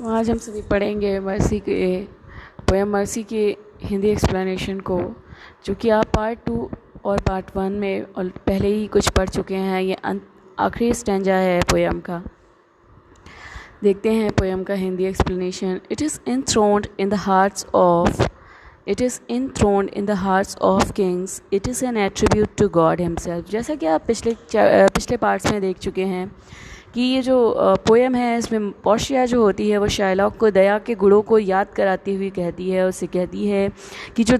तो आज हम सभी पढ़ेंगे मर्सी के पोएम मर्सी के हिंदी एक्सप्लेनेशन को, जो कि आप पार्ट 2 और पार्ट 1 में और पहले ही कुछ पढ़ चुके हैं। ये आखिरी स्टैंजा है पोएम का। देखते हैं पोएम का Hindi explanation. It is enthroned in the hearts of kings. It is an attribute to God himself. जैसा कि आप पिछले पार्ट्स में देख चुके हैं कि ये जो पोएम है, इसमें पोर्शिया जो होती है वो शाइलॉक को दया के गुणों को याद कराती हुई कहती है। उससे कहती है कि जो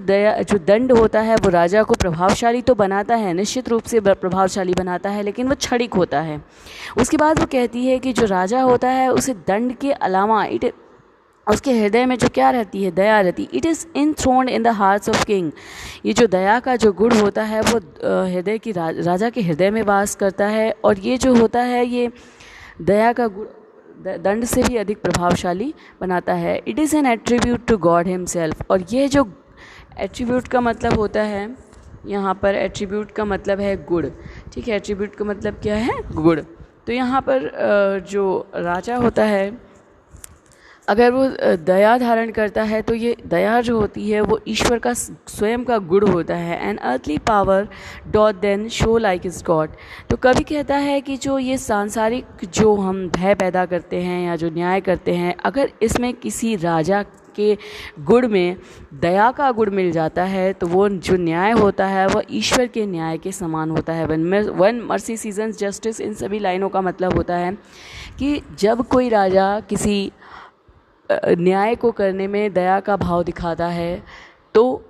दंड होता है वो राजा को प्रभावशाली तो बनाता है, निश्चित रूप से प्रभावशाली बनाता है, लेकिन वो क्षणिक होता है। उसके बाद वो कहती है कि जो राजा होता है उसे दंड के अलावा उसके हृदय में जो क्या रहती है, दया रहती। It is enthroned in the hearts of king. ये जो दया का जो गुण होता है वो हृदय की राजा के हृदय में वास करता है, और ये जो होता है ये दया का गुण दंड से भी अधिक प्रभावशाली बनाता है। It is an attribute to God himself. और ये जो एट्रीब्यूट का मतलब होता है, यहाँ पर एट्रीब्यूट का मतलब है गुण। ठीक है, एट्रीब्यूट का मतलब क्या है, गुण। तो यहाँ पर जो राजा होता है, अगर वो दया धारण करता है तो ये दया जो होती है वो ईश्वर का स्वयं का गुण होता है। An earthly power doth then show like is God. तो कवि कहता है कि जो ये सांसारिक जो हम भय पैदा करते हैं या जो न्याय करते हैं, अगर इसमें किसी राजा के गुण में दया का गुण मिल जाता है तो वो जो न्याय होता है वह ईश्वर के न्याय के समान होता है। वन मर्सी सीजन्स जस्टिस, इन सभी लाइनों का मतलब होता है कि जब कोई राजा किसी न्याय को करने में दया का भाव दिखाता है तो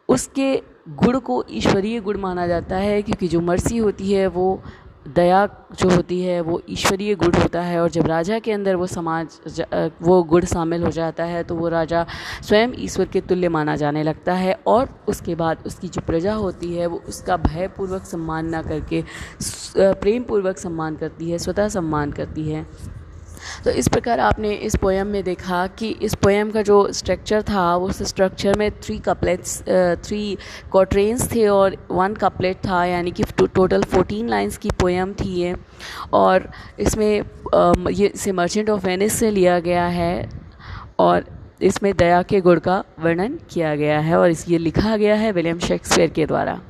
उसके गुण को ईश्वरीय गुण माना जाता है, क्योंकि जो मर्सी होती है वो दया जो होती है वो ईश्वरीय गुण होता है। और जब राजा के अंदर वो गुण शामिल हो जाता है तो वो राजा स्वयं ईश्वर के तुल्य माना जाने लगता है, और उसके बाद उसकी जो प्रजा होती है वो उसका भयपूर्वक सम्मान ना करके प्रेम पूर्वक सम्मान करती है, स्वतः सम्मान करती है। तो इस प्रकार आपने इस पोएम में देखा कि इस पोएम का जो स्ट्रक्चर था वो उस स्ट्रक्चर में 3 क्वाट्रेन्स थे और 1 कपलेट था, यानी कि टोटल 14 लाइंस की पोएम थी ये। और इसमें इसे मर्चेंट ऑफ वेनिस से लिया गया है, और इसमें दया के गुण का वर्णन किया गया है, और ये लिखा गया है विलियम शेक्सपियर के द्वारा।